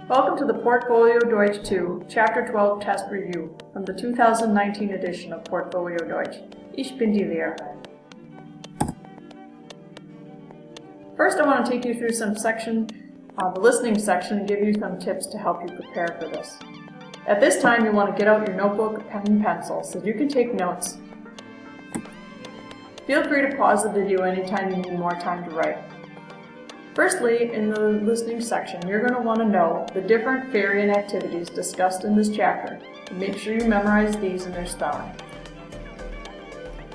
Welcome to the Portfolio Deutsch 2, Chapter 12 Test Review from the 2019 edition of Portfolio Deutsch. Ich bin die Lehrerin. First, I want to take you through some the listening section, and give you some tips to help you prepare for this. At this time, you want to get out your notebook, pen, and pencil so you can take notes. Feel free to pause the video anytime you need more time to write. Firstly, in the listening section, you're going to want to know the different variant activities discussed in this chapter, and make sure you memorize these and their spelling.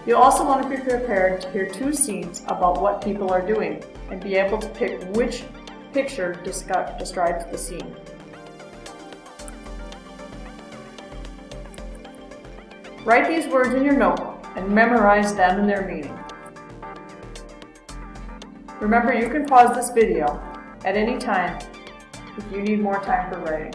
You'll also want to be prepared to hear two scenes about what people are doing, and be able to pick which picture describes the scene. Write these words in your notebook and memorize them and their meaning. Remember, you can pause this video at any time if you need more time for writing.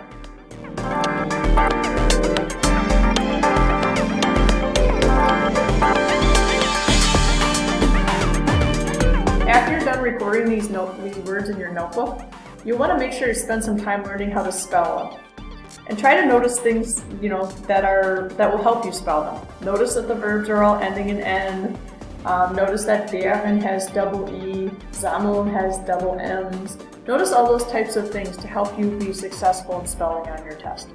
After you're done recording these words in your notebook, you'll want to make sure you spend some time learning how to spell them. And try to notice things, that will help you spell them. Notice that the verbs are all ending in N. Notice that wären has double E, sammeln has double M's. Notice all those types of things to help you be successful in spelling on your test.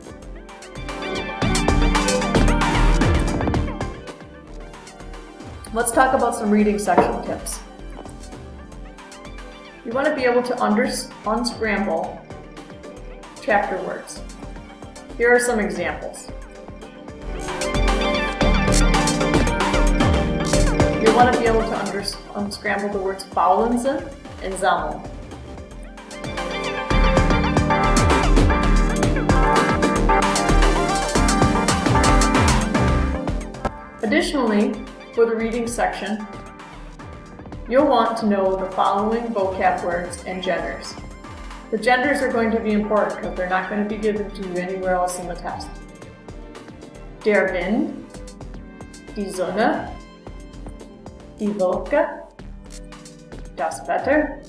Let's talk about some reading section tips. You want to be able to unscramble chapter words. Here are some examples. You want to be able to unscramble the words faulenzen and sammeln. Additionally, for the reading section, you'll want to know the following vocab words and genders. The genders are going to be important because they're not going to be given to you anywhere else in the test. Der Wind, die Sonne, die Wolke, das Wetter,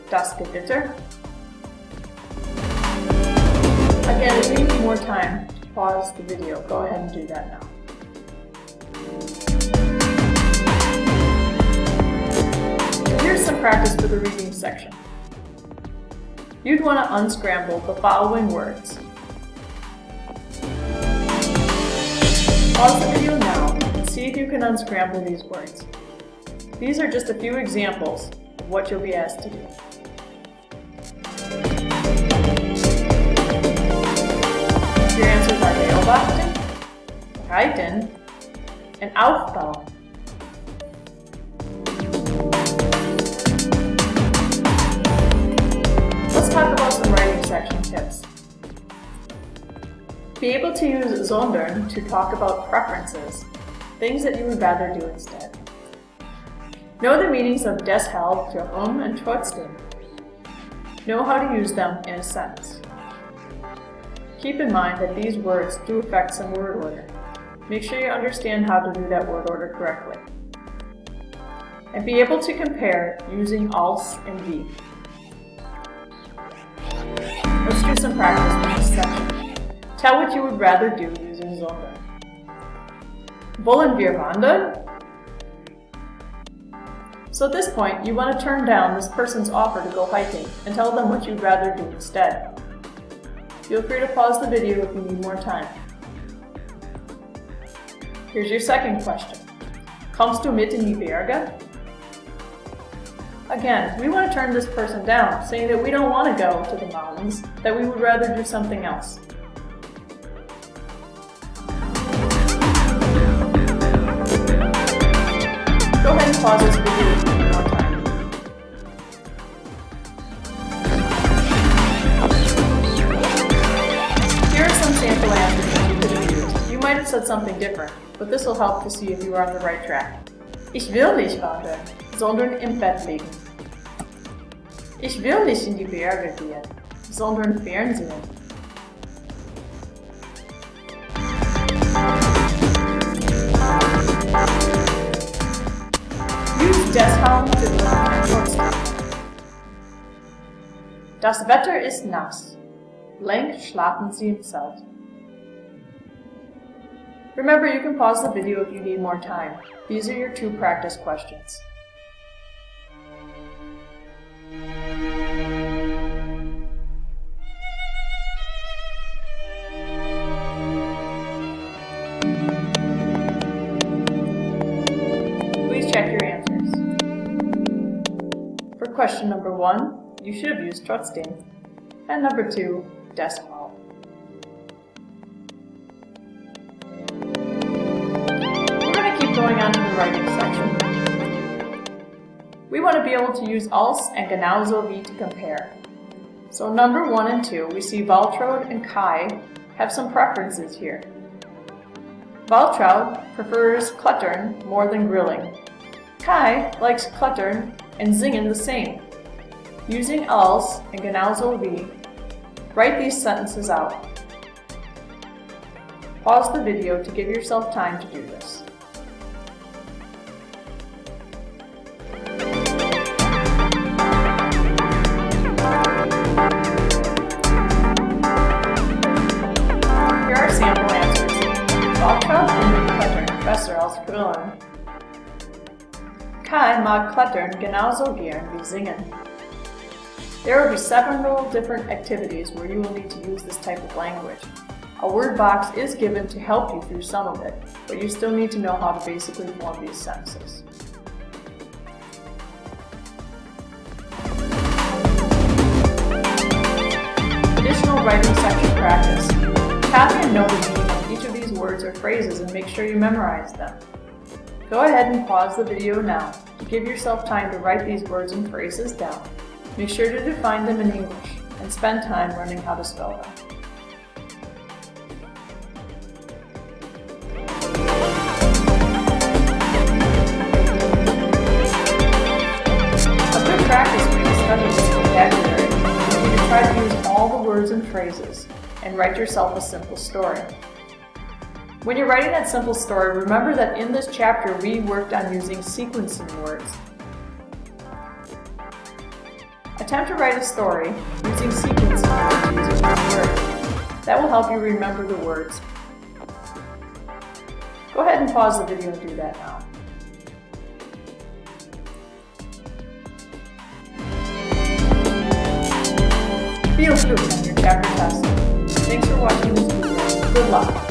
das Gewitter. Again, if you need more time to pause the video, go ahead and do that now. So here's some practice for the reading section. You'd want to unscramble the following words. Pause the video now and see if you can unscramble these words. These are just a few examples of what you'll be asked to do. Your answers are beobachten, reiten, and aufbauen. Let's talk about some writing section tips. Be able to use sondern to talk about preferences, things that you would rather do instead. Know the meanings of deshalb, warum, and trotzdem. Know how to use them in a sentence. Keep in mind that these words do affect some word order. Make sure you understand how to do that word order correctly. And be able to compare using als and wie. Let's do some practice in this section. Tell what you would rather do using sondern. Wollen wir wandern? So at this point, you want to turn down this person's offer to go hiking and tell them what you'd rather do instead. Feel free to pause the video if you need more time. Here's your second question. Kommst du mit in die Berge? Again, we want to turn this person down, saying that we don't want to go to the mountains, that we would rather do something else. Go ahead and pause this video if you need more time. Here are some sample answers that you could have used. You might have said something different, but this will help to see if you are on the right track. Ich will nicht wandern, sondern im Bett liegen. Ich will nicht in die Berge gehen, sondern Fernsehen. Use deshalb to learn trotzdem. Das Wetter ist nass. Blank schlafen Sie im Zelt. Remember, you can pause the video if you need more time. These are your 2 practice questions. Please check your answers. For question number 1, you should have used trotzdem, and number 2, deshalb. Going on to the writing section. We want to be able to use als and genauso wie to compare. So number 1 and 2, we see Waltraud and Kai have some preferences here. Waltraud prefers klettern more than grilling. Kai likes klettern and singen the same. Using als and genauso wie, write these sentences out. Pause the video to give yourself time to do this. Sample answers. Waltraud findet Klettern besser als Grillen. Kai mag Klettern genauso gern wie singen. There will be several different activities where you will need to use this type of language. A word box is given to help you through some of it, but you still need to know how to basically form these sentences. Additional writing section practice. Copy and note the meaning of each of these words or phrases and make sure you memorize them. Go ahead and pause the video now to give yourself time to write these words and phrases down. Make sure to define them in English and spend time learning how to spell them. A good practice when you study this vocabulary is to try to use all the words and phrases and write yourself a simple story. When you're writing that simple story, remember that in this chapter we worked on using sequencing words. Attempt to write a story using sequencing words using one word. That will help you remember the words. Go ahead and pause the video and do that now. Feel free on your chapter test. Thanks for watching this video. Good luck!